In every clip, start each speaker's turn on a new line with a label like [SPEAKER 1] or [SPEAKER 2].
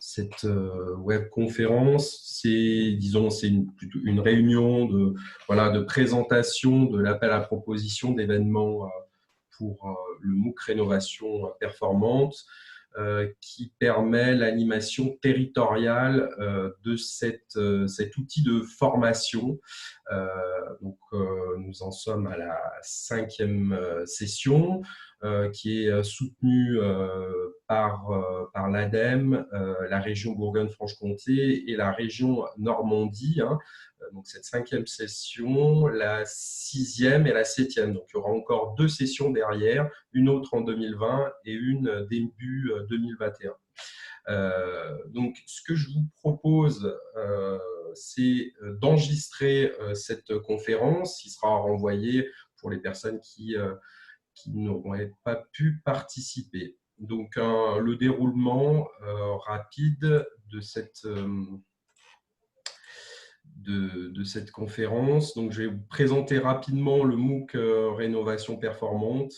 [SPEAKER 1] cette webconférence. Disons, c'est plutôt une réunion de présentation de l'appel à proposition d'événements pour le MOOC Rénovation Performante, qui permet l'animation territoriale de cet outil de formation. Nous en sommes à la 5e session, qui est soutenue par l'ADEME, la région Bourgogne-Franche-Comté et la région Normandie. Donc cette 5e session, la 6e et la 7e. Donc il y aura encore 2 sessions derrière, une autre en 2020 et une début 2021. Donc ce que je vous propose, c'est d'enregistrer cette conférence qui sera renvoyée pour les personnes qui n'auraient pas pu participer. Donc le déroulement rapide de cette conférence. Donc, je vais vous présenter rapidement le MOOC Rénovation Performante,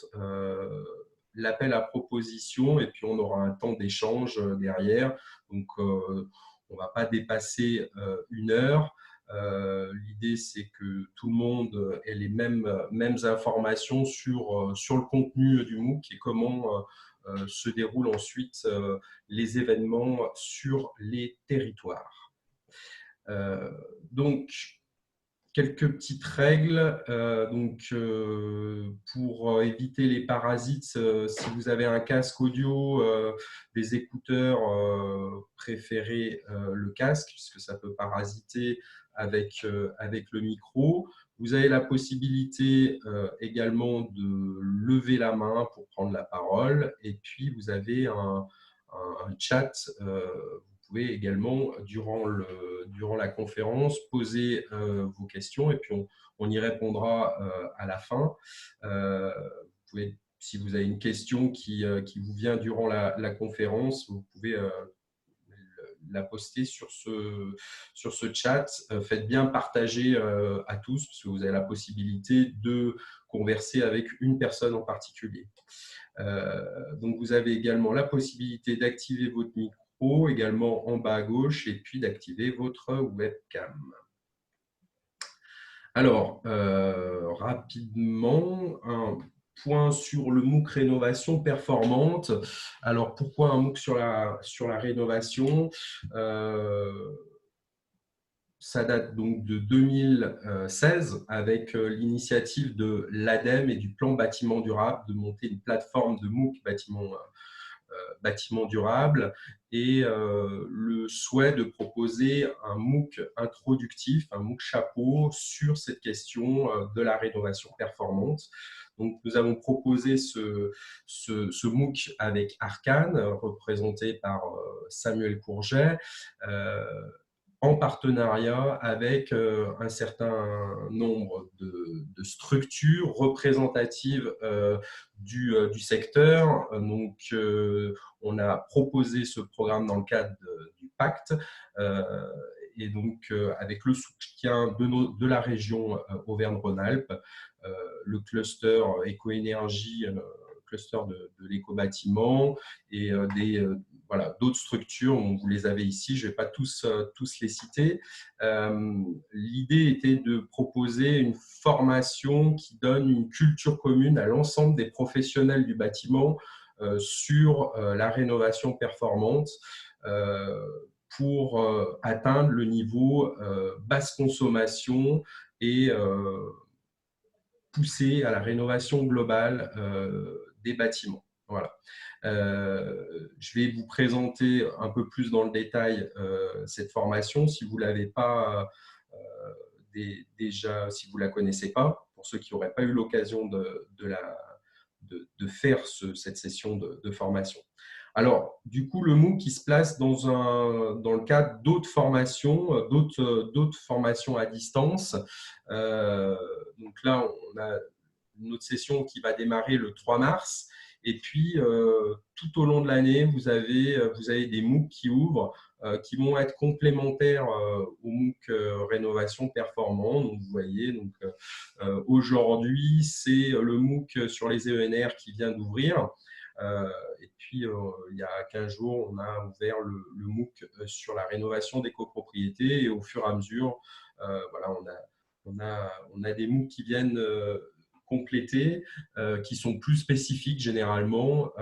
[SPEAKER 1] l'appel à proposition, et puis on aura un temps d'échange derrière. Donc, on ne va pas dépasser 1 heure. L'idée, c'est que tout le monde ait les mêmes informations sur le contenu du MOOC et comment se déroulent ensuite les événements sur les territoires. Donc, quelques petites règles. Pour éviter les parasites, si vous avez un casque audio, des écouteurs, préférez le casque, puisque ça peut parasiter avec le micro. Vous avez la possibilité également de lever la main pour prendre la parole. Et puis, vous avez un chat. Vous pouvez également, durant la conférence, poser vos questions et puis on y répondra à la fin. Vous pouvez, si vous avez une question qui vous vient durant la conférence, vous pouvez la poster sur ce chat. Faites bien partager à tous, parce que vous avez la possibilité de converser avec une personne en particulier. Donc, vous avez également la possibilité d'activer votre micro, également en bas à gauche, et puis d'activer votre webcam. Alors, rapidement, un point sur le MOOC Rénovation Performante. Alors, pourquoi un MOOC sur la rénovation? Ça date donc de 2016 avec l'initiative de l'ADEME et du plan bâtiment durable de monter une plateforme de MOOC bâtiment durable et le souhait de proposer un MOOC introductif, un MOOC chapeau sur cette question de la rénovation performante. Donc, nous avons proposé ce MOOC avec Arcane, représenté par Samuel Courget, en partenariat avec un certain nombre de structures représentatives du secteur. Donc, on a proposé ce programme dans le cadre du pacte et donc avec le soutien de la région Auvergne-Rhône-Alpes, le cluster éco-énergie, cluster de l'éco-bâtiment et d'autres structures. Vous les avez ici, je ne vais pas tous les citer. L'idée était de proposer une formation qui donne une culture commune à l'ensemble des professionnels du bâtiment sur la rénovation performante pour atteindre le niveau basse consommation et pousser à la rénovation globale des bâtiments. Voilà. Je vais vous présenter un peu plus dans le détail cette formation. Si vous ne l'avez pas déjà, si vous ne la connaissez pas, pour ceux qui n'auraient pas eu l'occasion de faire cette session de formation. Alors, du coup, le MOOC qui se place dans le cadre d'autres formations, d'autres formations à distance. Donc là, on a une autre session qui va démarrer le 3 mars. Et puis, tout au long de l'année, vous avez des MOOC qui ouvrent, qui vont être complémentaires au MOOC Rénovation Performant. Donc, vous voyez, aujourd'hui, c'est le MOOC sur les ENR qui vient d'ouvrir. Et puis, il y a 15 jours, on a ouvert le MOOC sur la rénovation des copropriétés. Et au fur et à mesure, voilà, on a des MOOC qui viennent compléter, qui sont plus spécifiques généralement.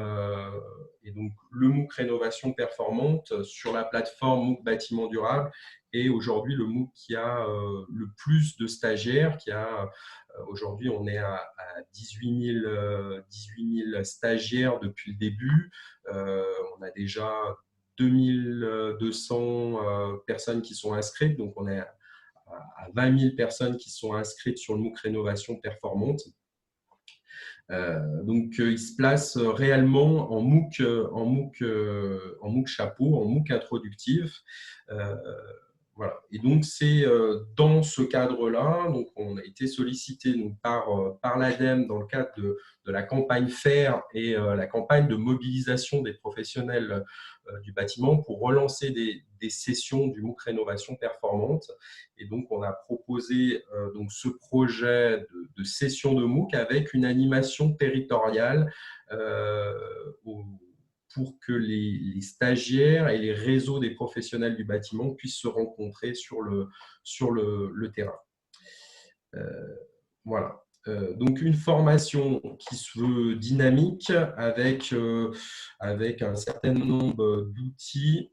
[SPEAKER 1] Et donc, le MOOC Rénovation Performante sur la plateforme MOOC Bâtiment Durable est aujourd'hui le MOOC qui a le plus de stagiaires, aujourd'hui, on est à 18 000 stagiaires depuis le début. On a déjà 2200 personnes qui sont inscrites, donc on est à 20 000 personnes qui sont inscrites sur le MOOC Rénovation Performante. Donc, il se place réellement en MOOC, en MOOC chapeau, en MOOC introductif. Voilà. Et donc, c'est dans ce cadre-là, donc on a été sollicité donc, par l'ADEME dans le cadre de la campagne FAIR et la campagne de mobilisation des professionnels du bâtiment pour relancer des sessions du MOOC Rénovation Performante. Et donc, on a proposé donc, ce projet de session de MOOC avec une animation territoriale pour que les stagiaires et les réseaux des professionnels du bâtiment puissent se rencontrer sur le terrain. Voilà. Donc, une formation qui se veut dynamique avec un certain nombre d'outils.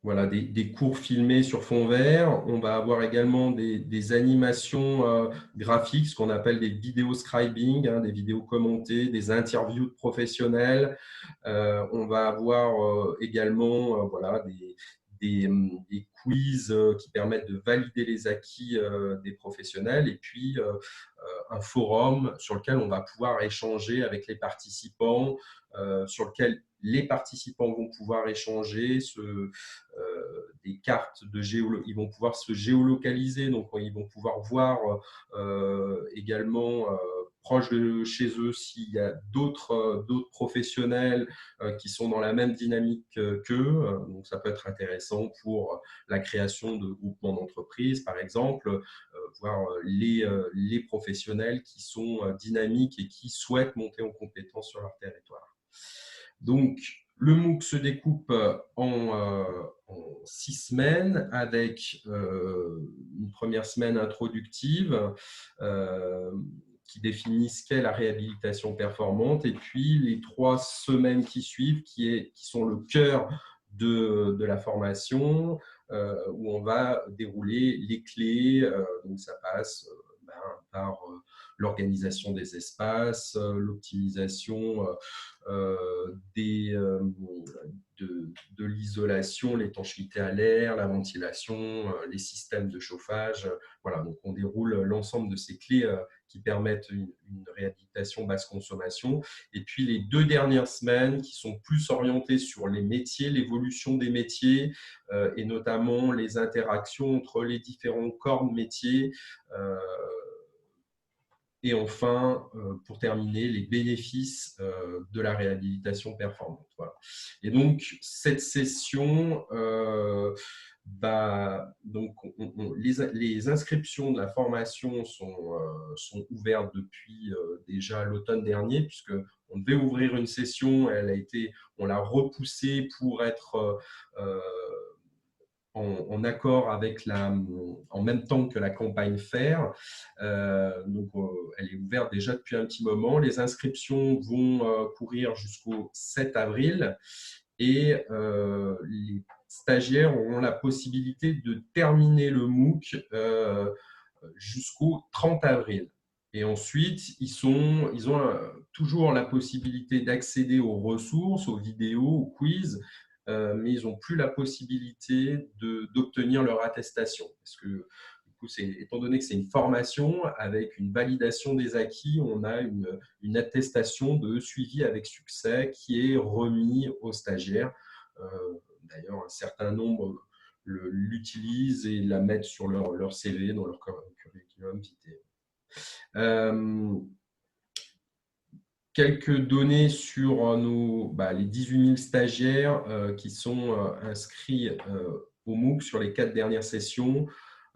[SPEAKER 1] Voilà, des cours filmés sur fond vert. On va avoir également des animations graphiques, ce qu'on appelle des vidéos scribing, des vidéos commentées, des interviews de professionnels. On va avoir également voilà, des quiz qui permettent de valider les acquis des professionnels, et puis un forum sur lequel on va pouvoir échanger avec les participants, sur lequel les participants vont pouvoir échanger des cartes ils vont pouvoir se géolocaliser, donc ils vont pouvoir voir également proche de chez eux s'il y a d'autres professionnels qui sont dans la même dynamique qu'eux. Donc ça peut être intéressant pour la création de groupements d'entreprises, par exemple, voir les professionnels qui sont dynamiques et qui souhaitent monter en compétence sur leur territoire. Donc, le MOOC se découpe en 6 semaines avec une première semaine introductive qui définit ce qu'est la réhabilitation performante, et puis les 3 semaines qui suivent qui sont le cœur de la formation où on va dérouler les clés. Donc, ça passe par l'organisation des espaces, l'optimisation de l'isolation, l'étanchéité à l'air, la ventilation, les systèmes de chauffage. Voilà, donc on déroule l'ensemble de ces clés qui permettent une réhabilitation basse consommation. Et puis les 2 dernières semaines qui sont plus orientées sur les métiers, l'évolution des métiers et notamment les interactions entre les différents corps de métiers. Et enfin, pour terminer, les bénéfices de la réhabilitation performante. Voilà. Et donc, cette session, donc les inscriptions de la formation sont ouvertes depuis déjà l'automne dernier, puisqu'on devait ouvrir une session, on l'a repoussée pour être en accord avec en même temps que la campagne FAIR. Donc, elle est ouverte déjà depuis un petit moment. Les inscriptions vont courir jusqu'au 7 avril et les stagiaires auront la possibilité de terminer le MOOC jusqu'au 30 avril. Et ensuite, ils ont toujours la possibilité d'accéder aux ressources, aux vidéos, aux quiz, mais ils n'ont plus la possibilité d'obtenir leur attestation. Parce que, du coup, étant donné que c'est une formation avec une validation des acquis, on a une attestation de suivi avec succès qui est remis aux stagiaires. D'ailleurs, un certain nombre l'utilisent et la mettent sur leur CV, dans leur curriculum vitae. Quelques données sur les 18 000 stagiaires qui sont inscrits au MOOC sur les 4 dernières sessions.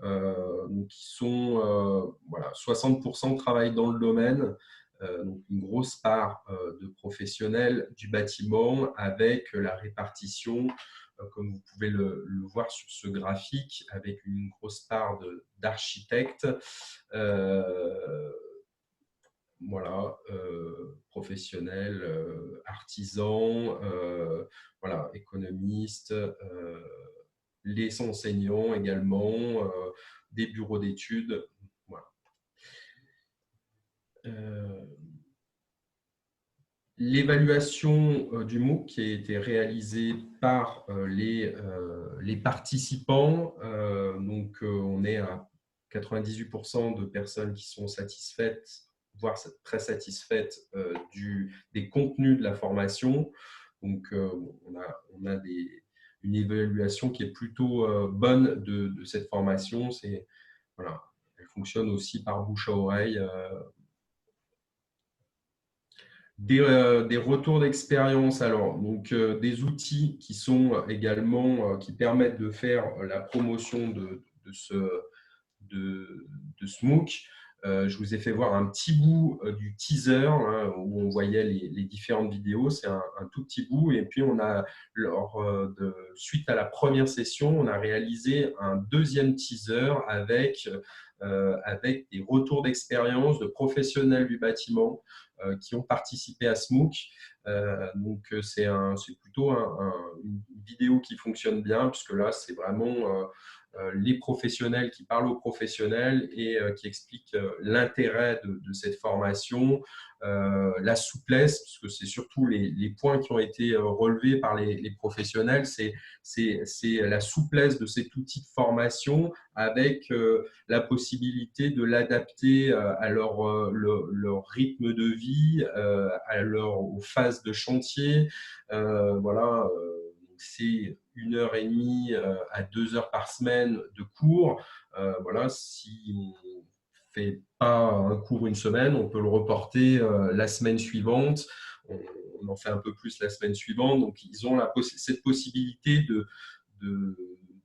[SPEAKER 1] donc qui sont, voilà, 60% travaillent dans le domaine, donc une grosse part de professionnels du bâtiment avec la répartition, comme vous pouvez le voir sur ce graphique, avec une grosse part d'architectes, voilà, professionnels, artisans, voilà, économistes, les enseignants également, des bureaux d'études. Voilà. L'évaluation du MOOC qui a été réalisée par les participants, donc on est à 98% de personnes qui sont satisfaites, voire très satisfaites des contenus de la formation. Donc on a une évaluation qui est plutôt bonne de cette formation. Voilà, elle fonctionne aussi par bouche à oreille. Des retours d'expérience, alors donc des outils qui sont également qui permettent de faire la promotion de ce MOOC. Je vous ai fait voir un petit bout du teaser hein, où on voyait les différentes vidéos. C'est un tout petit bout. Et puis, suite à la première session, on a réalisé un deuxième teaser avec des retours d'expérience de professionnels du bâtiment qui ont participé à ce MOOC. Donc, c'est plutôt une vidéo qui fonctionne bien, puisque là, c'est vraiment les professionnels qui parlent aux professionnels et qui expliquent l'intérêt de cette formation, la souplesse, parce que c'est surtout les points qui ont été relevés par les professionnels, c'est la souplesse de cet outil de formation avec la possibilité de l'adapter à leur rythme de vie, aux phases de chantier. Voilà, c'est 1 h 30 à 2 heures par semaine de cours. Voilà, si on ne fait pas un cours une semaine, on peut le reporter la semaine suivante. On en fait un peu plus la semaine suivante. Donc, ils ont cette possibilité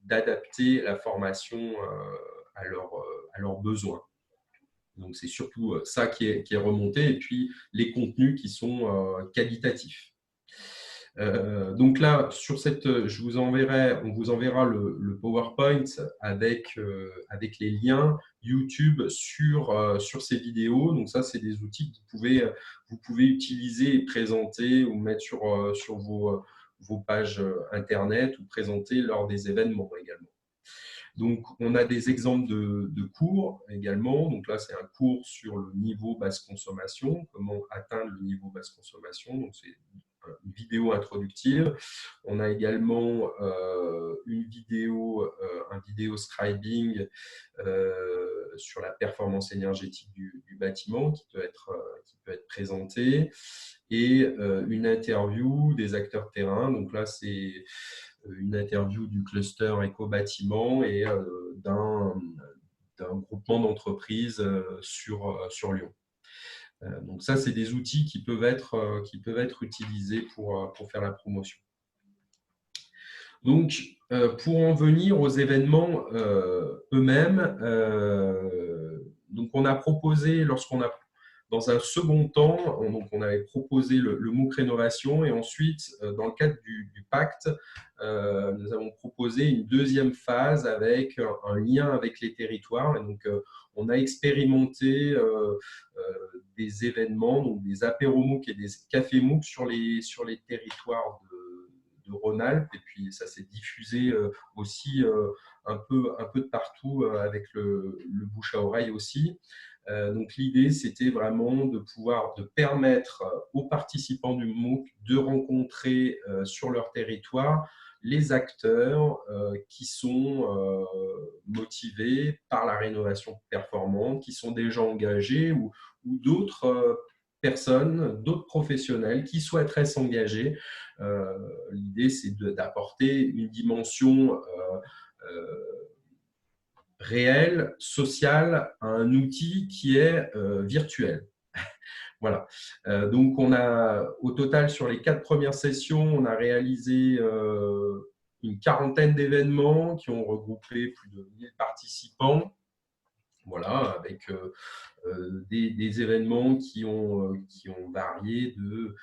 [SPEAKER 1] d'adapter la formation à leurs besoins. Donc, c'est surtout ça qui est remonté. Et puis, les contenus qui sont qualitatifs. Donc là, on vous enverra le PowerPoint avec les liens YouTube sur ces vidéos. Donc ça, c'est des outils que vous pouvez utiliser et présenter ou mettre sur vos pages Internet ou présenter lors des événements également. Donc, on a des exemples de cours également. Donc là, c'est un cours sur le niveau basse consommation, comment atteindre le niveau basse consommation. Donc, c'est une vidéo introductive. On a également un vidéo scribing sur la performance énergétique du bâtiment qui peut être présenté et une interview des acteurs de terrain. Donc là, c'est une interview du cluster éco-bâtiment et d'un groupement d'entreprises sur Lyon. Donc ça, c'est des outils qui peuvent être utilisés pour faire la promotion. Donc, pour en venir aux événements eux-mêmes, donc on a proposé, dans un second temps, on avait proposé le MOOC Rénovation et ensuite, dans le cadre du pacte, nous avons proposé une deuxième phase avec un lien avec les territoires. Et donc, on a expérimenté des événements, donc des apéros MOOC et des cafés MOOC sur les territoires de Rhône-Alpes. Et puis, ça s'est diffusé aussi un peu de partout avec le bouche à oreille aussi. Donc, l'idée, c'était vraiment de permettre aux participants du MOOC de rencontrer sur leur territoire les acteurs qui sont motivés par la rénovation performante, qui sont déjà engagés ou d'autres personnes, d'autres professionnels qui souhaiteraient s'engager. L'idée, c'est d'apporter une dimension réel, social, à un outil qui est virtuel. Voilà. Donc, au total, sur les 4 premières sessions, on a réalisé une quarantaine d'événements qui ont regroupé plus de 1000 participants. Voilà, avec des événements qui ont varié de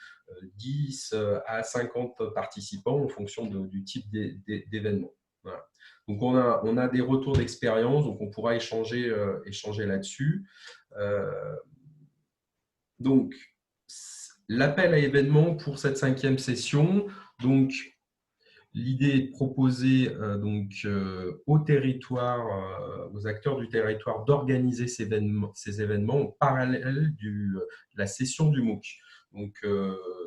[SPEAKER 1] 10 à 50 participants en fonction du type d'événement. Voilà. Donc, on a des retours d'expérience, donc on pourra échanger là-dessus. Donc, l'appel à événements pour cette 5e session. Donc, l'idée est de proposer au territoire, aux acteurs du territoire, d'organiser ces événements en parallèle de la session du MOOC. Donc,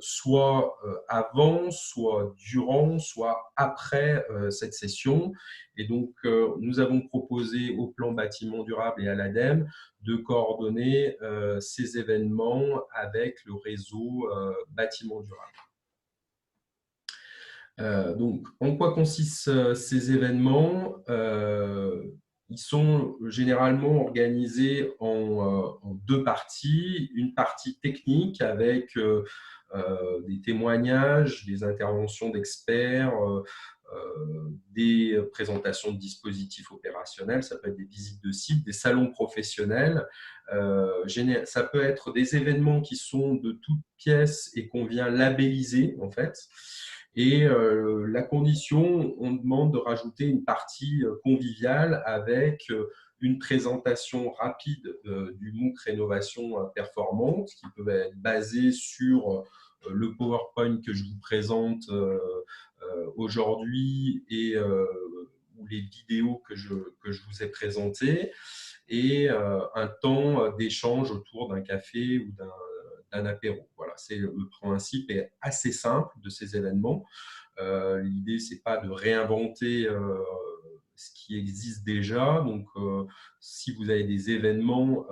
[SPEAKER 1] soit avant, soit durant, soit après cette session. Et donc, nous avons proposé au plan bâtiment durable et à l'ADEME de coordonner ces événements avec le réseau bâtiment durable. Donc, en quoi consistent ces événements? Ils sont généralement organisés en 2 parties. Une partie technique avec des témoignages, des interventions d'experts, des présentations de dispositifs opérationnels, ça peut être des visites de sites, des salons professionnels. Ça peut être des événements qui sont de toutes pièces et qu'on vient labelliser en fait. Et la condition, on demande de rajouter une partie conviviale avec une présentation rapide du MOOC Rénovation Performante qui peut être basée sur le PowerPoint que je vous présente aujourd'hui et ou les vidéos que je vous ai présentées, et un temps d'échange autour d'un café ou d'un apéro. Voilà, le principe est assez simple de ces événements. L'idée, c'est pas de réinventer ce qui existe déjà. Donc, si vous avez des événements,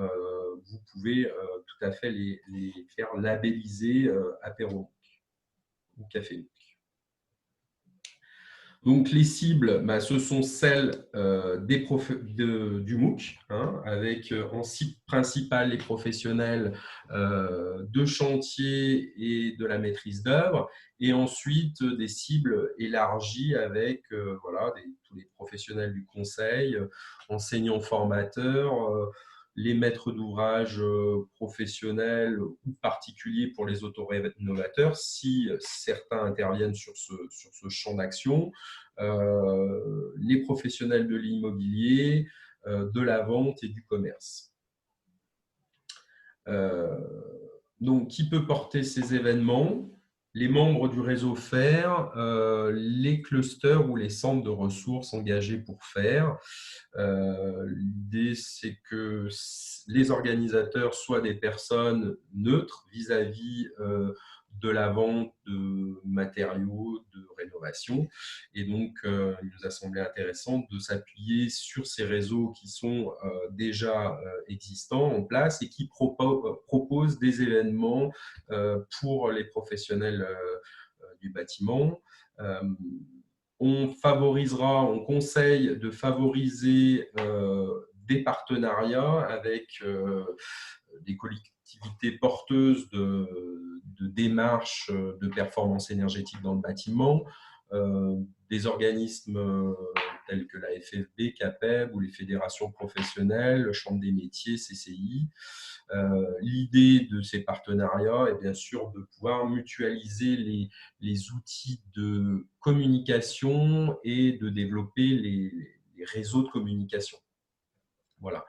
[SPEAKER 1] vous pouvez tout à fait les faire labelliser apéro ou café. Donc, les cibles, ce sont celles du MOOC, hein, avec en cible principale les professionnels de chantier et de la maîtrise d'œuvre, et ensuite des cibles élargies avec tous les professionnels du conseil, enseignants formateurs, les maîtres d'ouvrage professionnels ou particuliers pour les auto-rénovateurs, si certains interviennent sur ce champ d'action, les professionnels de l'immobilier, de la vente et du commerce. Donc, qui peut porter ces événements? Les membres du réseau FAIR, les clusters ou les centres de ressources engagés pour faire. L'idée, c'est que les organisateurs soient des personnes neutres vis-à-vis de la vente de matériaux de rénovation. Et donc, il nous a semblé intéressant de s'appuyer sur ces réseaux qui sont déjà existants en place et qui proposent des événements pour les professionnels du bâtiment. On conseille de favoriser des partenariats avec des collectivités porteuses de démarches de performance énergétique dans le bâtiment, des organismes tels que la FFB, CAPEB ou les fédérations professionnelles, Chambre des métiers, CCI. L'idée de ces partenariats est bien sûr de pouvoir mutualiser les outils de communication et de développer les réseaux de communication. Voilà.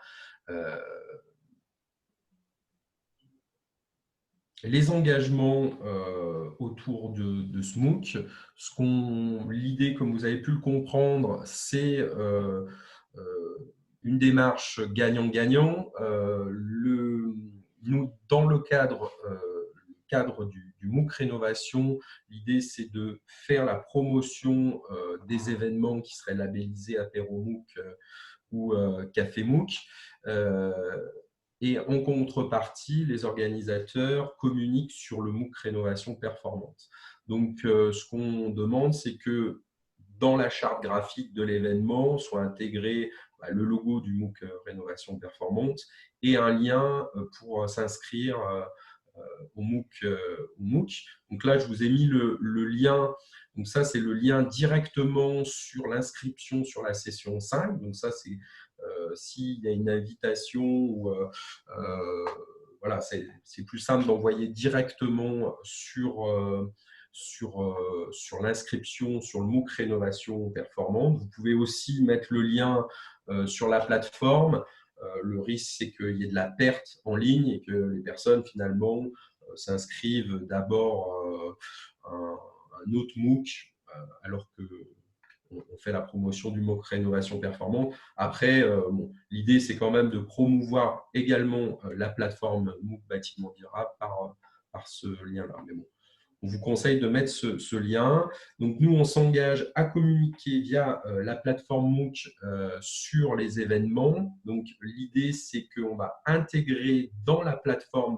[SPEAKER 1] Les engagements autour de ce MOOC, l'idée, comme vous avez pu le comprendre, c'est une démarche gagnant-gagnant. Nous, dans le cadre du MOOC Rénovation, l'idée, c'est de faire la promotion des événements qui seraient labellisés apéro MOOC ou café MOOC. Et en contrepartie, les organisateurs communiquent sur le MOOC Rénovation Performante. Donc, ce qu'on demande, c'est que dans la charte graphique de l'événement soit intégré le logo du MOOC Rénovation Performante et un lien pour s'inscrire au MOOC. Donc là, je vous ai mis le lien Donc ça, c'est le lien directement sur l'inscription sur la session 5. Donc ça, c'est s'il y a une invitation ou voilà, c'est plus simple d'envoyer directement sur l'inscription sur le MOOC Rénovation Performante. Vous pouvez aussi mettre le lien sur la plateforme. Le risque, c'est qu'il y ait de la perte en ligne et que les personnes, finalement, s'inscrivent d'abord un autre MOOC alors que on fait la promotion du MOOC Rénovation Performante. Après, bon, l'idée, c'est quand même de promouvoir également la plateforme MOOC Bâtiment Durable par ce lien-là. Mais bon, on vous conseille de mettre ce lien. Donc, nous, on s'engage à communiquer via la plateforme MOOC sur les événements. Donc, l'idée, c'est qu'on va intégrer dans la plateforme,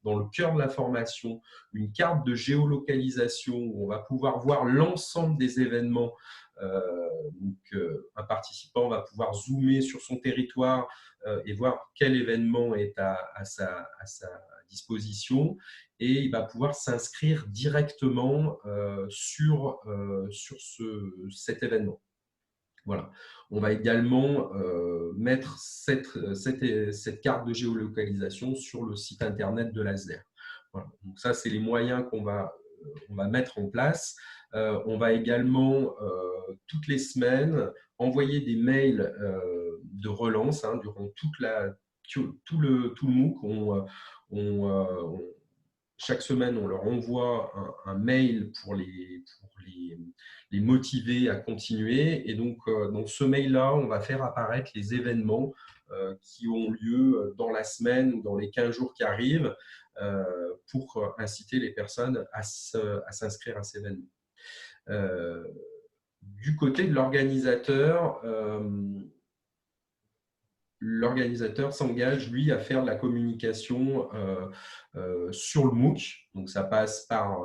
[SPEAKER 1] dans le cœur de la formation, une carte de géolocalisation où on va pouvoir voir l'ensemble des événements. Un participant va pouvoir zoomer sur son territoire et voir quel événement est à sa disposition, et il va pouvoir s'inscrire directement sur cet événement. Voilà. On va également mettre cette carte de géolocalisation sur le site internet de l'ASDER. Voilà. Donc ça, c'est les moyens qu'on va mettre en place. On va également, toutes les semaines, envoyer des mails de relance durant tout le MOOC. Chaque semaine, on leur envoie un mail pour les motiver à continuer. Et donc, dans ce mail-là, on va faire apparaître les événements qui ont lieu dans la semaine ou dans les 15 jours qui arrivent pour inciter les personnes à s'inscrire à ces événements. Du côté de l'organisateur s'engage, lui, à faire de la communication sur le MOOC. Donc, ça passe par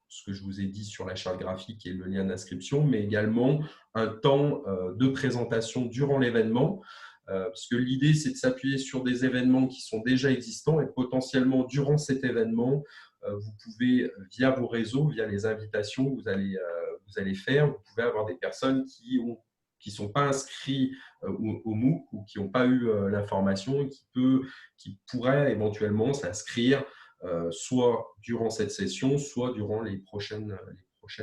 [SPEAKER 1] ce que je vous ai dit sur la charte graphique et le lien d'inscription, mais également un temps de présentation durant l'événement, parce que l'idée, c'est de s'appuyer sur des événements qui sont déjà existants et potentiellement, durant cet événement, vous pouvez, via vos réseaux, via les invitations que vous allez faire, vous pouvez avoir des personnes qui ne sont pas inscrits au MOOC ou qui n'ont pas eu l'information et qui pourraient éventuellement s'inscrire soit durant cette session, soit durant les prochaines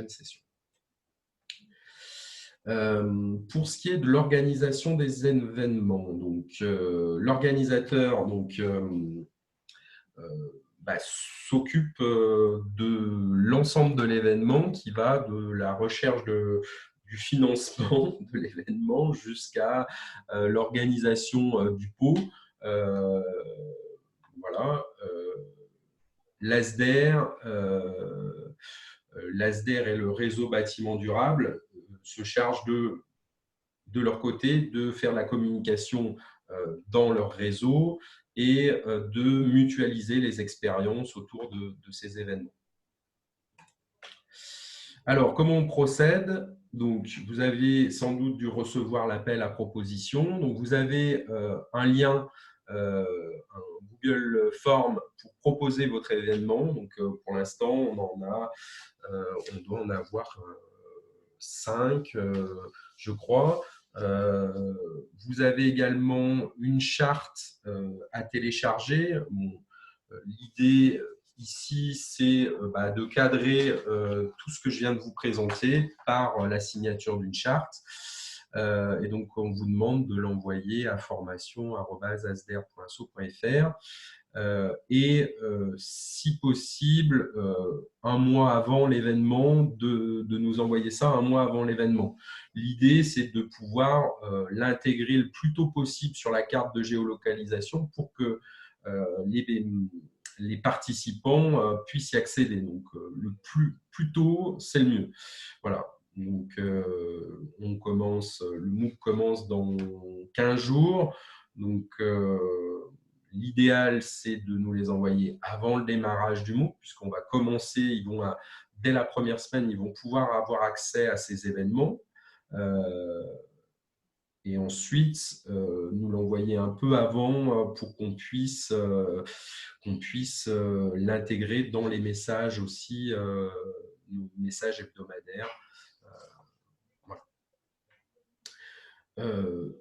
[SPEAKER 1] sessions. Pour ce qui est de l'organisation des événements, donc l'organisateur s'occupe de l'ensemble de l'événement, qui va de la recherche du financement de l'événement jusqu'à l'organisation du pot. Voilà. L'ASDER et le réseau bâtiment durable se chargent de leur côté de faire la communication dans leur réseau et de mutualiser les expériences autour de ces événements. Alors, comment on procède? Donc, vous avez sans doute dû recevoir l'appel à proposition. Donc, vous avez un lien, un Google Form pour proposer votre événement. Donc, pour l'instant, on doit en avoir 5, je crois. Vous avez également une charte à télécharger. L'idée ici, c'est de cadrer tout ce que je viens de vous présenter par la signature d'une charte. Et donc, on vous demande de l'envoyer à formation@asder.so.fr. Et si possible, un mois avant l'événement, de nous envoyer ça un mois avant l'événement. L'idée, c'est de pouvoir l'intégrer le plus tôt possible sur la carte de géolocalisation pour que les participants puissent y accéder. Donc, le plus tôt, c'est le mieux. Voilà. Donc, le MOOC commence dans 15 jours. Donc, l'idéal, c'est de nous les envoyer avant le démarrage du MOOC, puisqu'on va commencer, dès la première semaine, ils vont pouvoir avoir accès à ces événements. Et ensuite, nous l'envoyer un peu avant pour qu'on puisse l'intégrer dans les messages aussi, nos messages hebdomadaires. Voilà.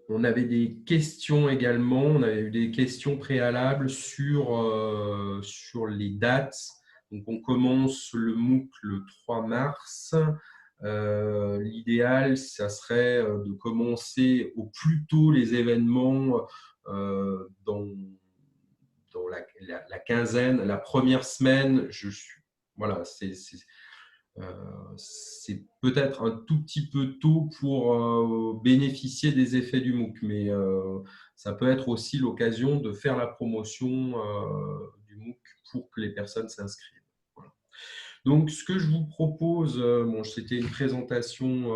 [SPEAKER 1] On avait des questions également, on avait eu des questions préalables sur les dates. Donc, on commence le MOOC le 3 mars. L'idéal, ça serait de commencer au plus tôt les événements dans la quinzaine, la première semaine. Voilà, c'est peut-être un tout petit peu tôt pour bénéficier des effets du MOOC, mais ça peut être aussi l'occasion de faire la promotion du MOOC pour que les personnes s'inscrivent. Voilà. Donc, ce que je vous propose, bon, c'était une présentation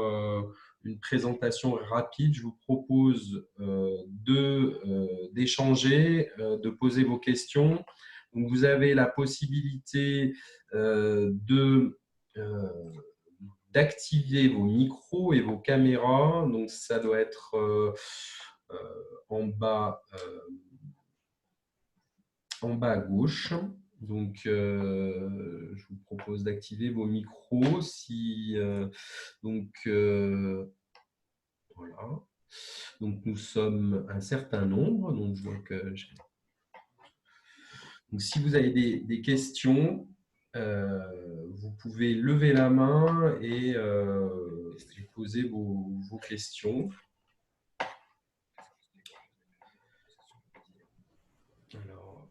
[SPEAKER 1] rapide. Je vous propose d'échanger, de poser vos questions. Donc, vous avez la possibilité d'activer vos micros et vos caméras. Donc, ça doit être en bas à gauche. Donc, je vous propose d'activer vos micros. Voilà. Donc, nous sommes un certain nombre. Donc, je vois que donc, si vous avez des questions, vous pouvez lever la main et poser vos questions. Alors,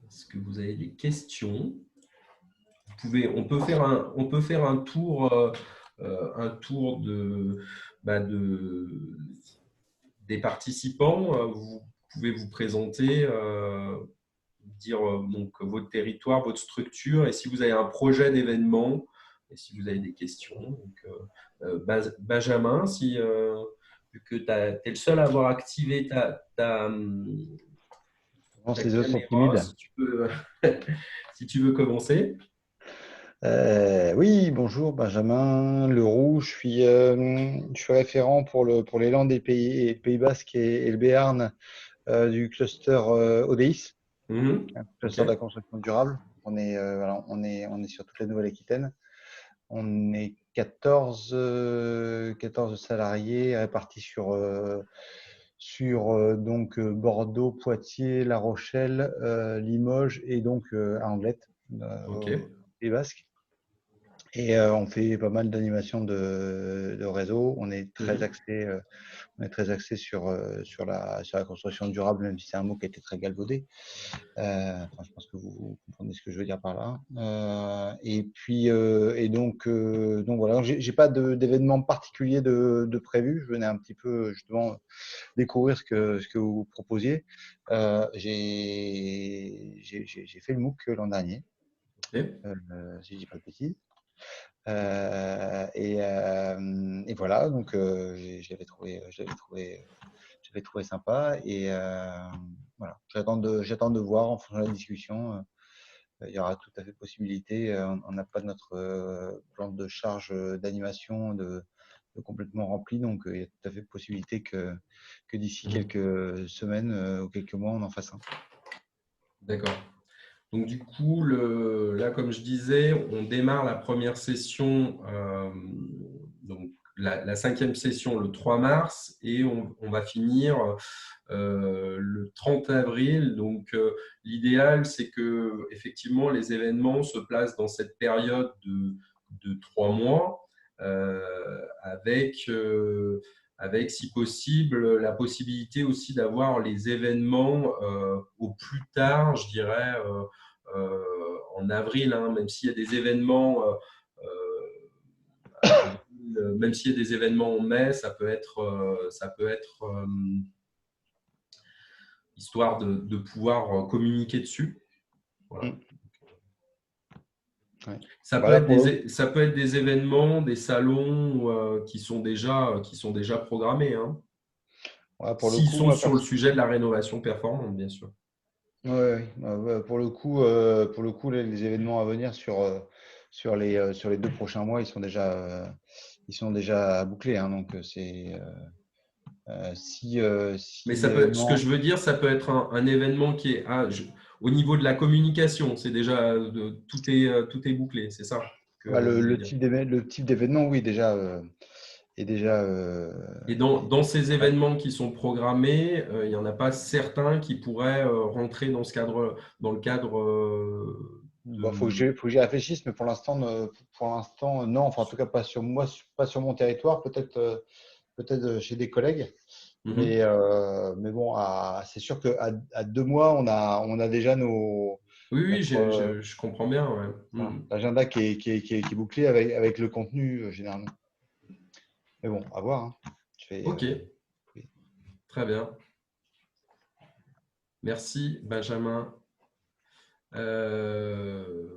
[SPEAKER 1] est-ce que vous avez des questions? On peut faire un tour des participants. Vous pouvez vous présenter, dire donc votre territoire, votre structure, et si vous avez un projet d'événement, et si vous avez des questions. Donc, Benjamin, vu que tu es le seul à avoir activé ta
[SPEAKER 2] Les autres sont
[SPEAKER 1] caméra,
[SPEAKER 2] timides.
[SPEAKER 1] si tu veux commencer.
[SPEAKER 2] Oui, bonjour, Benjamin Leroux. Je suis référent pour les Landes et Pays Basques et le Béarn du cluster ODIS, un
[SPEAKER 1] Ok.
[SPEAKER 2] cluster de la construction durable. Voilà, on est sur toute la Nouvelle-Aquitaine. On est 14 salariés répartis sur Bordeaux, Poitiers, La Rochelle, Limoges et donc à Anglette,
[SPEAKER 1] Ok.
[SPEAKER 2] au Pays Basque. Et on fait pas mal d'animations de réseau. On est très axé sur la construction durable, même si c'est un mot qui a été très galvaudé. Je pense que vous comprenez ce que je veux dire par là. Donc voilà, j'ai pas d'événement particulier de prévu. Je venais un petit peu justement découvrir ce que vous proposiez. J'ai fait le MOOC l'an dernier,
[SPEAKER 1] Ok.
[SPEAKER 2] si je dis pas de bêtises. Et voilà, donc je l'avais trouvé sympa. Et voilà, j'attends de voir en fonction de la discussion. Il y aura tout à fait possibilité. On n'a pas notre plan de charge d'animation de complètement rempli, donc il y a tout à fait possibilité que d'ici quelques semaines ou quelques mois, on en fasse un.
[SPEAKER 1] D'accord. Donc, du coup, là, comme je disais, on démarre la première session, donc la cinquième session le 3 mars, et on va finir le 30 avril. Donc, l'idéal, c'est que effectivement les événements se placent dans cette période de 3 mois, avec, si possible, la possibilité aussi d'avoir les événements au plus tard, je dirais, en avril, hein, même s'il y a des événements même s'il y a des événements en mai, ça peut être histoire de pouvoir communiquer dessus. Voilà.
[SPEAKER 2] Ouais.
[SPEAKER 1] Ça peut
[SPEAKER 2] Voilà
[SPEAKER 1] être
[SPEAKER 2] pour le
[SPEAKER 1] ça peut être des événements, des salons qui sont déjà programmés, hein,
[SPEAKER 2] voilà, pour le
[SPEAKER 1] s'ils
[SPEAKER 2] coup,
[SPEAKER 1] sont
[SPEAKER 2] moi,
[SPEAKER 1] sur le sujet de la rénovation performante, bien sûr.
[SPEAKER 2] ouais. Pour le coup, les événements à venir sur les 2 prochains mois, ils sont déjà bouclés, hein, donc
[SPEAKER 1] Mais
[SPEAKER 2] Si
[SPEAKER 1] ça peut, ce que
[SPEAKER 2] l'événement,
[SPEAKER 1] je veux dire, ça peut être un événement qui est au niveau de la communication. C'est déjà tout est bouclé, c'est ça que
[SPEAKER 2] bah,
[SPEAKER 1] vous voulez dire.
[SPEAKER 2] le type d'événement, oui, déjà, est déjà.
[SPEAKER 1] Et dans ces événements qui sont programmés, il n'y en a pas certains qui pourraient rentrer dans ce cadre, dans le cadre
[SPEAKER 2] Bon,
[SPEAKER 1] de.
[SPEAKER 2] faut que j'y réfléchisse, mais pour l'instant, non. Enfin, en tout cas, pas sur moi, pas sur mon territoire. Peut-être chez des collègues.
[SPEAKER 1] Mhm.
[SPEAKER 2] Mais bon, c'est sûr qu'à 2 mois, on a déjà
[SPEAKER 1] Oui, oui,
[SPEAKER 2] notre
[SPEAKER 1] je comprends bien. Ouais.
[SPEAKER 2] voilà,
[SPEAKER 1] Mhm.
[SPEAKER 2] l'agenda qui est bouclé avec le contenu généralement. Mais bon, à voir, hein. Je vais,
[SPEAKER 1] Ok,
[SPEAKER 2] oui.
[SPEAKER 1] très bien. Merci, Benjamin. Euh,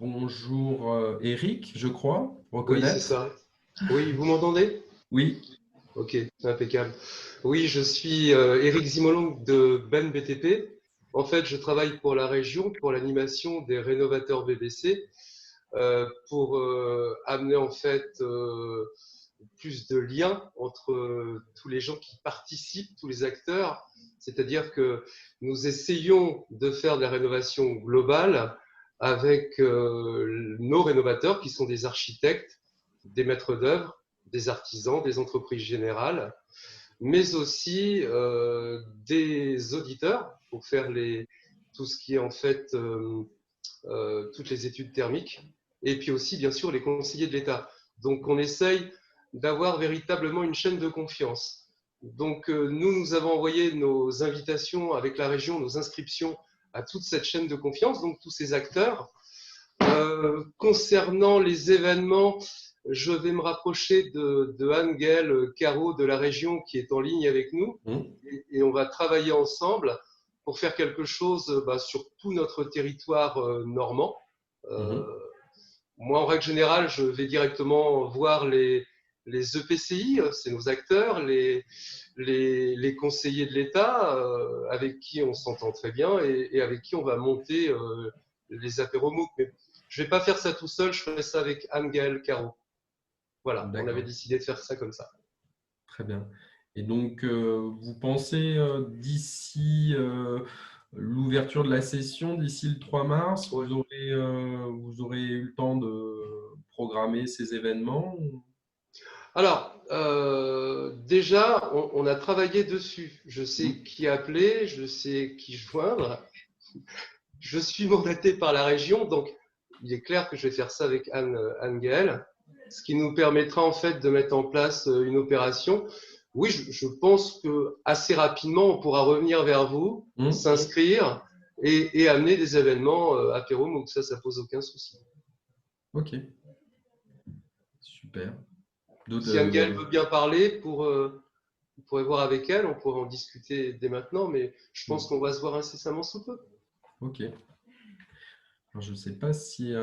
[SPEAKER 1] bonjour, Eric, je crois,
[SPEAKER 3] Oui, c'est
[SPEAKER 1] reconnaître.
[SPEAKER 3] ça. Oui, vous m'entendez?
[SPEAKER 1] Oui,
[SPEAKER 3] Ok, impeccable. Oui, je suis Éric Zimolong de Ben BTP. En fait, je travaille pour la région, pour l'animation des rénovateurs BBC, pour amener en fait plus de liens entre tous les gens qui participent, tous les acteurs. C'est-à-dire que nous essayons de faire de la rénovation globale avec nos rénovateurs qui sont des architectes, des maîtres d'œuvre, des artisans, des entreprises générales, mais aussi des auditeurs pour faire tout ce qui est en fait toutes les études thermiques, et puis aussi bien sûr les conseillers de l'État. Donc on essaye d'avoir véritablement une chaîne de confiance. Donc nous avons envoyé nos invitations avec la région, nos inscriptions à toute cette chaîne de confiance, donc tous ces acteurs. Concernant les événements, je vais me rapprocher de Anne-Gaëlle Caro de la région qui est en ligne avec nous
[SPEAKER 1] mhm,
[SPEAKER 3] et on va travailler ensemble pour faire quelque chose sur tout notre territoire normand. Euh,
[SPEAKER 1] mhm,
[SPEAKER 3] Moi, en règle générale, je vais directement voir les EPCI, c'est nos acteurs, les conseillers de l'État avec qui on s'entend très bien et avec qui on va monter les apéros MOOC. Mais je ne vais pas faire ça tout seul, je ferai ça avec Anne-Gaëlle Caro. Voilà, on avait
[SPEAKER 1] d'accord,
[SPEAKER 3] décidé de faire ça comme ça.
[SPEAKER 1] très bien. Et donc, vous pensez d'ici l'ouverture de la session, d'ici le 3 mars,
[SPEAKER 3] Ouais.
[SPEAKER 1] vous aurez eu le temps de programmer ces événements?
[SPEAKER 3] Alors, déjà, on a travaillé dessus. Je sais
[SPEAKER 1] Mhm,
[SPEAKER 3] qui appeler, je sais qui joindre. Je suis mandaté par la région, donc il est clair que je vais faire ça avec Anne-Gaëlle, ce qui nous permettra en fait de mettre en place une opération. Oui, je pense que assez rapidement, on pourra revenir vers vous,
[SPEAKER 1] mhm.
[SPEAKER 3] s'inscrire et amener des événements apéro, donc ça pose aucun souci.
[SPEAKER 1] Ok, super. D'autres,
[SPEAKER 3] Si Anne-Gaëlle veut bien parler, vous pourrez voir avec elle, on pourrait en discuter dès maintenant, mais je pense qu'on va se voir incessamment sous peu.
[SPEAKER 1] ok. Alors, je ne sais pas si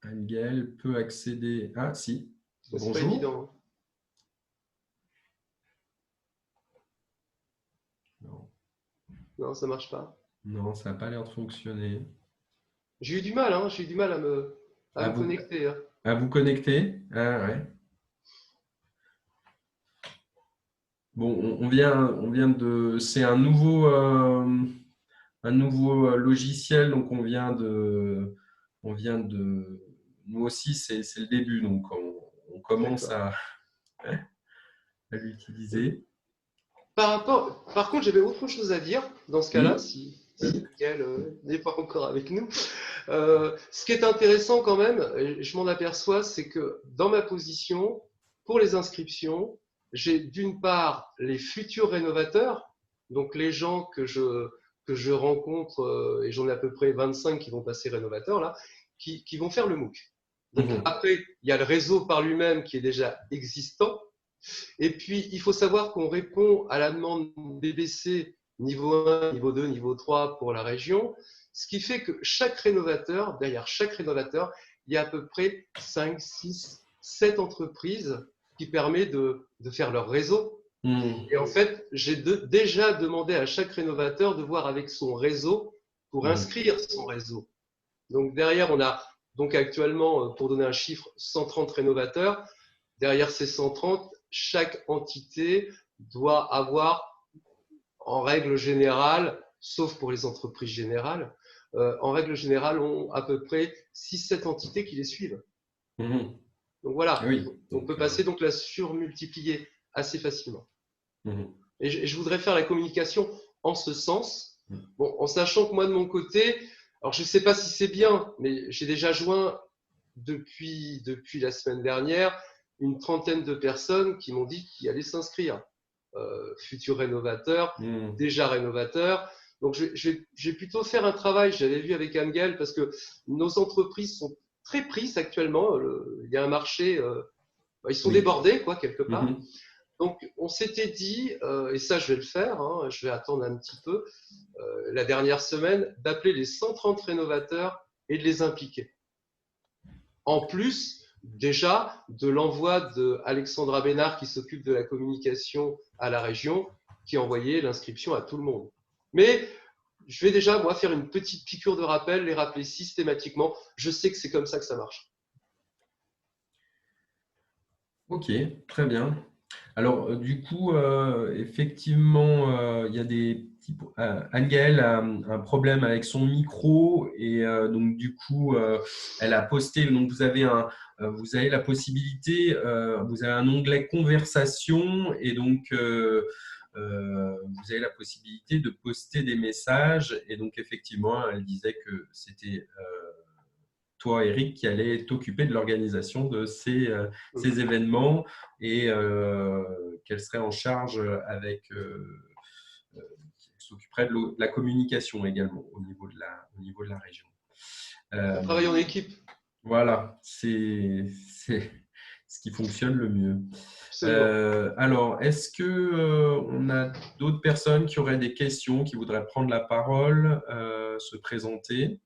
[SPEAKER 1] Anne-Gaëlle peut accéder. Ah, si.
[SPEAKER 3] Mais c'est pas
[SPEAKER 1] Bonjour.
[SPEAKER 3] évident, hein.
[SPEAKER 1] Non,
[SPEAKER 3] Non, ça marche pas.
[SPEAKER 1] non, ça n'a pas l'air de fonctionner.
[SPEAKER 3] J'ai eu du mal, hein, j'ai eu du mal à
[SPEAKER 1] À
[SPEAKER 3] me
[SPEAKER 1] vous,
[SPEAKER 3] connecter, hein.
[SPEAKER 1] à vous connecter? Ah, ouais. Bon, on vient de. C'est un nouveau logiciel, donc on vient de. Nous aussi, c'est le début, donc on commence
[SPEAKER 3] D'accord.
[SPEAKER 1] à l'utiliser.
[SPEAKER 3] Par contre, j'avais autre chose à dire dans ce cas-là,
[SPEAKER 1] Oui.
[SPEAKER 3] si Miguel n'est pas encore avec nous. Ce qui est intéressant quand même, et je m'en aperçois, c'est que dans ma position, pour les inscriptions, j'ai d'une part les futurs rénovateurs, donc les gens que je rencontre, et j'en ai à peu près 25 qui vont passer rénovateurs là, qui vont faire le MOOC. Donc
[SPEAKER 1] Mhm.
[SPEAKER 3] après, il y a le réseau par lui-même qui est déjà existant. Et puis, il faut savoir qu'on répond à la demande BBC niveau 1, niveau 2, niveau 3 pour la région, ce qui fait que chaque rénovateur, derrière chaque rénovateur, il y a à peu près 5, 6, 7 entreprises qui permettent de faire leur réseau.
[SPEAKER 1] Mhm.
[SPEAKER 3] Et en fait, j'ai déjà demandé à chaque rénovateur de voir avec son réseau pour
[SPEAKER 1] Mhm.
[SPEAKER 3] inscrire son réseau. Donc derrière, on a donc actuellement, pour donner un chiffre, 130 rénovateurs. derrière ces 130, chaque entité doit avoir, en règle générale, sauf pour les entreprises générales, en règle générale, ont à peu près 6-7 entités qui les suivent.
[SPEAKER 1] Mhm.
[SPEAKER 3] Donc voilà,
[SPEAKER 1] Oui,
[SPEAKER 3] on peut passer donc la surmultiplier assez facilement.
[SPEAKER 1] Mhm.
[SPEAKER 3] Et je voudrais faire la communication en ce sens,
[SPEAKER 1] Mhm.
[SPEAKER 3] bon, en sachant que moi de mon côté, alors je ne sais pas si c'est bien, mais j'ai déjà joint depuis la semaine dernière une trentaine de personnes qui m'ont dit qu'ils allaient s'inscrire. Futurs rénovateurs,
[SPEAKER 1] Mhm.
[SPEAKER 3] déjà rénovateurs. Donc je vais plutôt faire un travail, j'avais vu avec Angel, parce que nos entreprises sont très prises actuellement. Il y a un marché, ils sont
[SPEAKER 1] Oui.
[SPEAKER 3] débordés, quoi, quelque part.
[SPEAKER 1] Mhm.
[SPEAKER 3] Donc, on s'était dit, et ça, je vais le faire, hein, je vais attendre un petit peu, la dernière semaine, d'appeler les 130 rénovateurs et de les impliquer. En plus, déjà, de l'envoi de Alexandra Bénard, qui s'occupe de la communication à la région, qui a envoyé l'inscription à tout le monde. Mais je vais déjà, moi, faire une petite piqûre de rappel, les rappeler systématiquement. Je sais que c'est comme ça que ça marche.
[SPEAKER 1] Ok, très bien. Alors, du coup, effectivement, il y a des petits. Anne-Gaëlle a un problème avec son micro et donc, du coup, elle a posté. Donc, vous avez la possibilité, vous avez un onglet conversation et donc, vous avez la possibilité de poster des messages. Et donc, effectivement, elle disait que c'était toi, Eric, qui allait t'occuper de l'organisation de ces événements et qu'elle serait en charge qui s'occuperait de la communication également au niveau de la région.
[SPEAKER 3] On travaille en équipe.
[SPEAKER 1] Voilà, c'est ce qui fonctionne le mieux.
[SPEAKER 3] Absolument.
[SPEAKER 1] Alors, est-ce que on a d'autres personnes qui auraient des questions, qui voudraient prendre la parole, se présenter?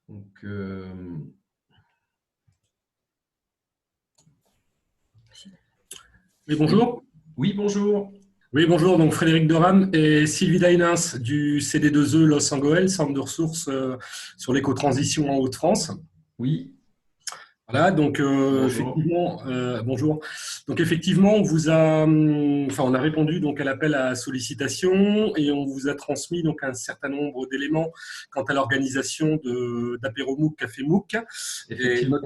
[SPEAKER 1] Donc,
[SPEAKER 4] Oui, bonjour.
[SPEAKER 1] oui, bonjour.
[SPEAKER 4] Oui, bonjour. Donc, Frédéric Doram et Sylvie Dainins du CD2E Los Angeles, centre de ressources sur l'éco-transition en Hauts-de-France.
[SPEAKER 1] Oui,
[SPEAKER 4] Voilà, donc
[SPEAKER 1] bonjour.
[SPEAKER 4] effectivement, bonjour. Donc effectivement, on a répondu donc à l'appel à sollicitation et on vous a transmis donc un certain nombre d'éléments quant à l'organisation d'apéro MOOC, Café MOOC.
[SPEAKER 1] Effectivement,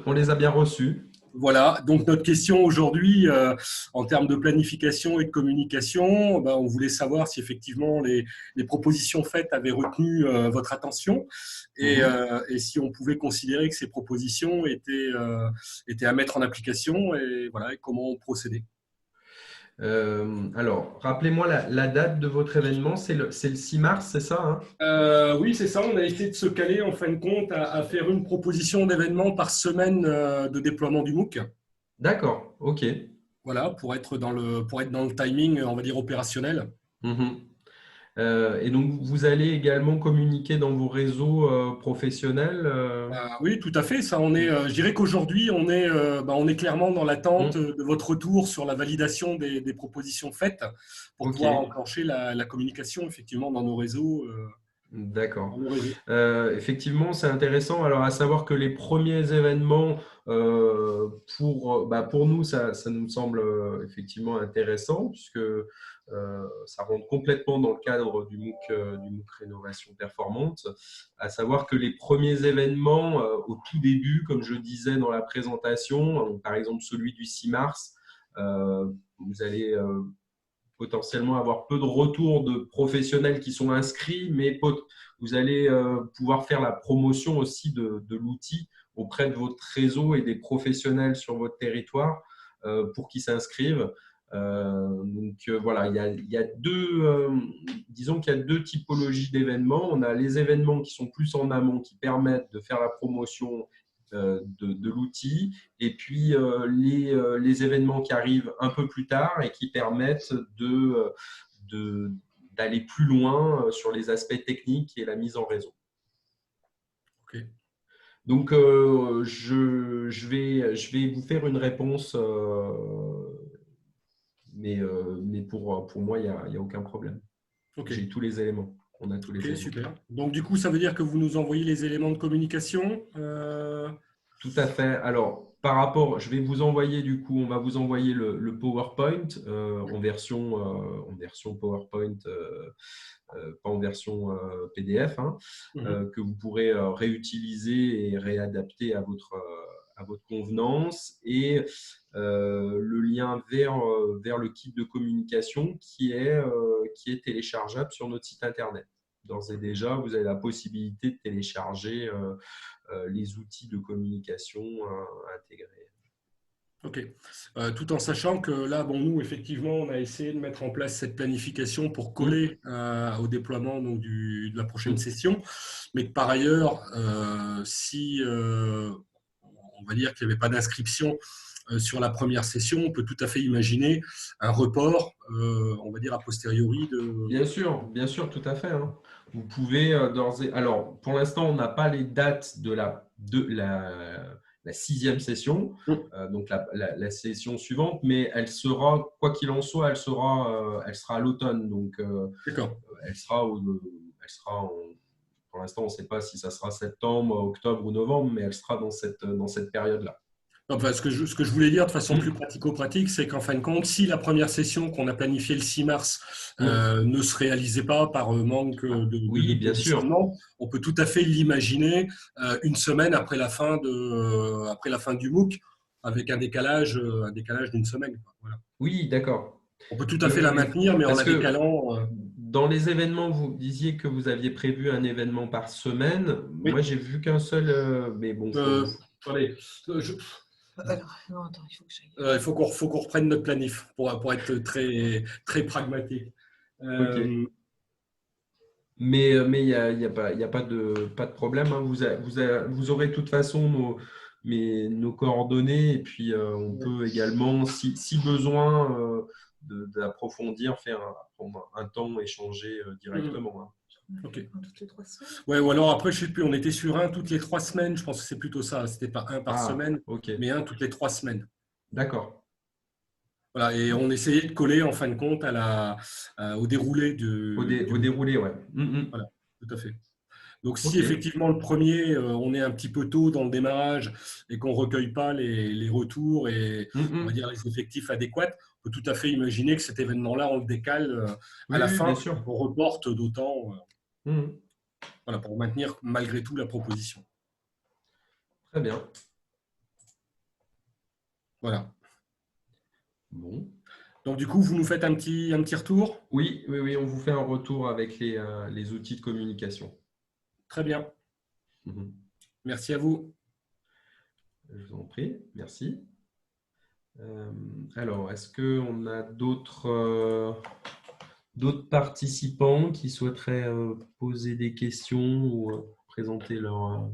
[SPEAKER 1] on les a bien reçus.
[SPEAKER 4] Voilà, donc notre question aujourd'hui, en termes de planification et de communication, on voulait savoir si effectivement les propositions faites avaient retenu votre attention et si on pouvait considérer que ces propositions étaient à mettre en application et voilà, et comment procéder.
[SPEAKER 1] Alors, rappelez-moi la date de votre événement, c'est le 6 mars, c'est ça, hein?
[SPEAKER 4] Oui, c'est ça, on a essayé de se caler en fin de compte à faire une proposition d'événement par semaine de déploiement du MOOC.
[SPEAKER 1] D'accord, ok.
[SPEAKER 4] Voilà, pour être dans le timing, on va dire, opérationnel.
[SPEAKER 1] Mhm. Et donc, vous allez également communiquer dans vos réseaux professionnels
[SPEAKER 4] Oui, tout à fait. Ça, je dirais qu'aujourd'hui, on est clairement dans l'attente de votre retour sur la validation des propositions faites pour
[SPEAKER 1] Ok.
[SPEAKER 4] pouvoir enclencher la communication effectivement dans nos réseaux.
[SPEAKER 1] D'accord. Effectivement, c'est intéressant. Alors, à savoir que les premiers événements, pour nous, ça nous semble effectivement intéressant, puisque ça rentre complètement dans le cadre du MOOC Rénovation Performante. À savoir que les premiers événements, au tout début, comme je disais dans la présentation, par exemple celui du 6 mars, vous allez potentiellement avoir peu de retours de professionnels qui sont inscrits, mais vous allez pouvoir faire la promotion aussi de l'outil auprès de votre réseau et des professionnels sur votre territoire pour qu'ils s'inscrivent. Voilà, il y a disons qu'il y a deux typologies d'événements. On a les événements qui sont plus en amont, qui permettent de faire la promotion de l'outil, et puis les événements qui arrivent un peu plus tard et qui permettent d'aller plus loin sur les aspects techniques et la mise en réseau.
[SPEAKER 4] Okay.
[SPEAKER 1] Donc, je vais vous faire une réponse, mais pour moi, il y a aucun problème.
[SPEAKER 4] Ok,
[SPEAKER 1] J'ai tous les éléments. On a tous les
[SPEAKER 4] ok,
[SPEAKER 1] éléments.
[SPEAKER 4] super. Donc, du coup, ça veut dire que vous nous envoyez les éléments de communication.
[SPEAKER 1] Tout à fait. Alors, par rapport, je vais vous envoyer du coup, on va vous envoyer le PowerPoint en version PowerPoint, pas en version PDF, hein, que vous pourrez réutiliser et réadapter à votre convenance, et le lien vers le kit de communication qui est téléchargeable sur notre site internet. D'ores et déjà, vous avez la possibilité de télécharger les outils de communication intégrés.
[SPEAKER 4] Ok. Tout en sachant que là, bon, nous, effectivement, on a essayé de mettre en place cette planification pour coller au déploiement donc, de la prochaine session, mais que par ailleurs, si on va dire qu'il n'y avait pas d'inscription sur la première session, on peut tout à fait imaginer un report, on va dire a posteriori de.
[SPEAKER 1] Bien sûr, tout à fait, hein. Vous pouvez alors, pour l'instant, on n'a pas les dates de la 6e session, donc la session suivante, mais elle sera, quoi qu'il en soit, elle sera à l'automne. Donc,
[SPEAKER 4] D'accord.
[SPEAKER 1] elle sera pour l'instant, on ne sait pas si ça sera septembre, octobre ou novembre, mais elle sera dans cette période-là.
[SPEAKER 4] Enfin, ce que je voulais dire de façon plus pratico-pratique, c'est qu'en fin de compte, si la première session qu'on a planifiée le 6 mars ne se réalisait pas par manque
[SPEAKER 1] Oui,
[SPEAKER 4] de
[SPEAKER 1] bien sûr.
[SPEAKER 4] positionnement, on peut tout à fait l'imaginer une semaine après la fin du MOOC, avec un décalage d'une semaine. Voilà.
[SPEAKER 1] Oui, d'accord.
[SPEAKER 4] On peut tout à fait la maintenir, mais en
[SPEAKER 1] Parce
[SPEAKER 4] la
[SPEAKER 1] que
[SPEAKER 4] décalant.
[SPEAKER 1] dans les événements, vous disiez que vous aviez prévu un événement par semaine.
[SPEAKER 4] Oui.
[SPEAKER 1] Moi, j'ai vu qu'un seul, mais bon,
[SPEAKER 4] Attendez,
[SPEAKER 5] Alors, non, attends, il faut que j'aille.
[SPEAKER 4] il faut qu'on reprenne notre planif pour être très, très pragmatique.
[SPEAKER 1] ok. Mais il y a pas de problème, hein. Vous aurez de toute façon nos coordonnées, et puis on peut également, si besoin, d'approfondir, prendre un temps, échanger directement, hein.
[SPEAKER 4] Ok.
[SPEAKER 5] Toutes les 3 semaines.
[SPEAKER 4] Ouais, ou alors après, je sais plus, on était sur un toutes les 3 semaines. Je pense que c'est plutôt ça. C'était pas un par semaine,
[SPEAKER 1] ok.
[SPEAKER 4] mais un toutes les 3 semaines.
[SPEAKER 1] D'accord.
[SPEAKER 4] Voilà, et on essayait de coller en fin de compte au déroulé
[SPEAKER 1] Au déroulé, ouais.
[SPEAKER 4] Voilà, tout à fait. Donc, si
[SPEAKER 1] Ok.
[SPEAKER 4] effectivement le premier, on est un petit peu tôt dans le démarrage et qu'on ne recueille pas les retours et on va dire les effectifs adéquats, on peut tout à fait imaginer que cet événement-là, on le décale à la
[SPEAKER 1] Oui, bien
[SPEAKER 4] fin,
[SPEAKER 1] sûr.
[SPEAKER 4] on reporte d'autant voilà, pour maintenir malgré tout la proposition.
[SPEAKER 1] Très bien.
[SPEAKER 4] Voilà.
[SPEAKER 1] Bon.
[SPEAKER 4] Donc, du coup, vous nous faites un petit retour?
[SPEAKER 1] Oui, on vous fait un retour avec les outils de communication.
[SPEAKER 4] Très bien. Merci à vous.
[SPEAKER 1] Je vous en prie, merci. Alors, est-ce qu'on a d'autres participants qui souhaiteraient poser des questions ou présenter leur…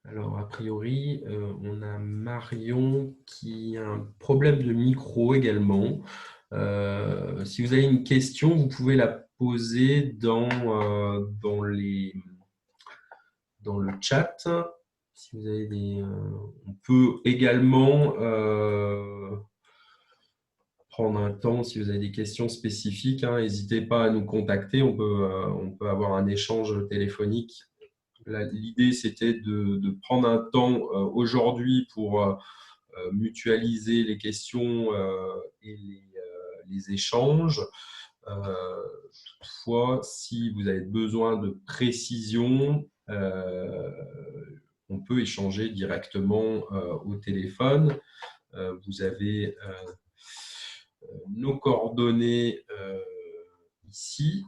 [SPEAKER 1] Alors, a priori, on a Marion qui a un problème de micro également. Si vous avez une question, vous pouvez la poser dans le chat. Si vous avez on peut également prendre un temps, si vous avez des questions spécifiques, hein, n'hésitez pas à nous contacter. On peut avoir un échange téléphonique. L'idée, c'était de prendre un temps aujourd'hui pour mutualiser les questions et les échanges. Toutefois, si vous avez besoin de précision, on peut échanger directement au téléphone. Vous avez nos coordonnées ici.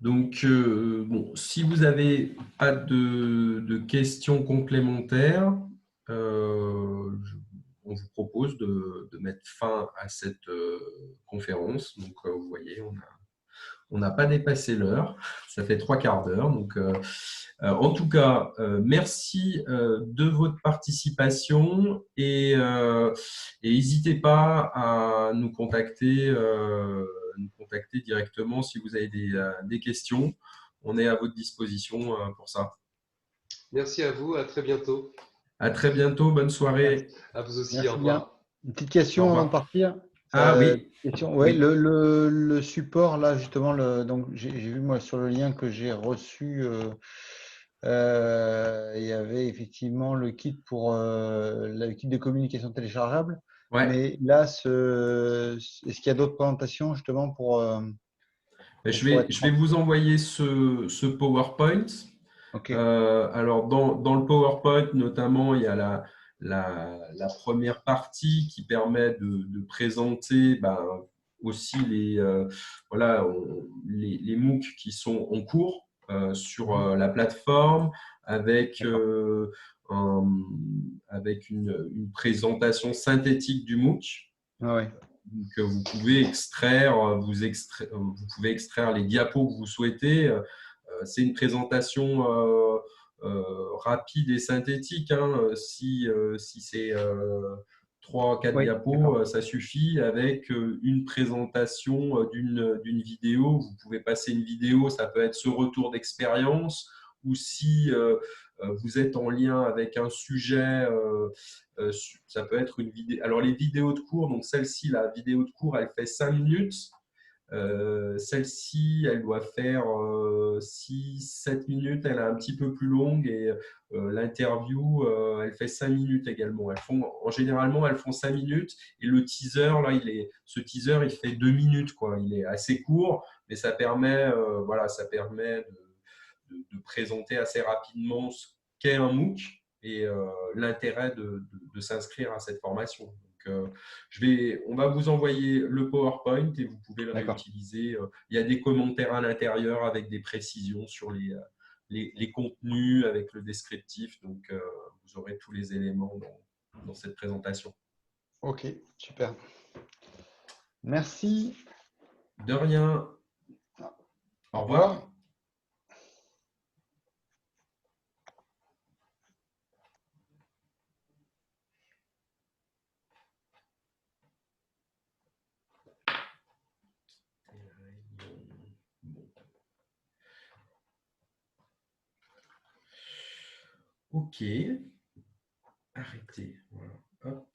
[SPEAKER 1] Donc, bon, si vous n'avez pas de questions complémentaires, on vous propose de mettre fin à cette conférence. Donc, vous voyez, on n'a pas dépassé l'heure. Ça fait 3/4 d'heure. Donc, en tout cas, merci de votre participation et n'hésitez pas à nous contacter directement si vous avez des questions. On est à votre disposition pour ça.
[SPEAKER 3] Merci à vous, à très bientôt.
[SPEAKER 1] À très bientôt, bonne soirée.
[SPEAKER 3] À vous aussi,
[SPEAKER 2] Merci
[SPEAKER 3] au
[SPEAKER 2] bien.
[SPEAKER 3] revoir.
[SPEAKER 2] Une petite
[SPEAKER 1] Au
[SPEAKER 2] question avant de
[SPEAKER 1] revoir.
[SPEAKER 2] partir.
[SPEAKER 1] Ah oui,
[SPEAKER 2] Question. Ouais,
[SPEAKER 1] oui.
[SPEAKER 2] le support, là, justement, donc j'ai vu moi sur le lien que j'ai reçu, il y avait effectivement le kit pour le kit de communication téléchargeable.
[SPEAKER 1] Ouais.
[SPEAKER 2] Mais là, est-ce qu'il y a d'autres présentations justement pour être
[SPEAKER 1] Je vais vous envoyer ce PowerPoint.
[SPEAKER 2] OK.
[SPEAKER 1] Alors, dans le PowerPoint, notamment, il y a la première partie qui permet de présenter aussi voilà, les MOOC qui sont en cours sur la plateforme avec, avec une présentation synthétique du MOOC.
[SPEAKER 2] Ah ouais.
[SPEAKER 1] Donc, vous pouvez vous pouvez extraire les diapos que vous souhaitez. C'est une présentation rapide et synthétique. Hein. Si c'est 3-4
[SPEAKER 2] Oui, d'accord.
[SPEAKER 1] diapos, ça suffit. Avec une présentation d'une vidéo, vous pouvez passer une vidéo, ça peut être ce retour d'expérience, ou si vous êtes en lien avec un sujet, ça peut être une vidéo. Alors, les vidéos de cours, donc celle-ci, la vidéo de cours, elle fait 5 minutes. Celle-ci, elle doit faire 6-7 minutes, elle est un petit peu plus longue et l'interview, elle fait 5 minutes également. Généralement, elles font 5 minutes et le teaser, là, ce teaser, il fait 2 minutes, quoi. Il est assez court, mais ça permet, voilà, ça permet de présenter assez rapidement ce qu'est un MOOC et l'intérêt de s'inscrire à cette formation. Donc, on va vous envoyer le PowerPoint et vous pouvez le réutiliser. Il y a des commentaires à l'intérieur avec des précisions sur les contenus, avec le descriptif. Donc, vous aurez tous les éléments dans cette présentation.
[SPEAKER 2] OK, super. Merci.
[SPEAKER 1] De rien. Au revoir. OK. Arrêtez. Voilà. Hop.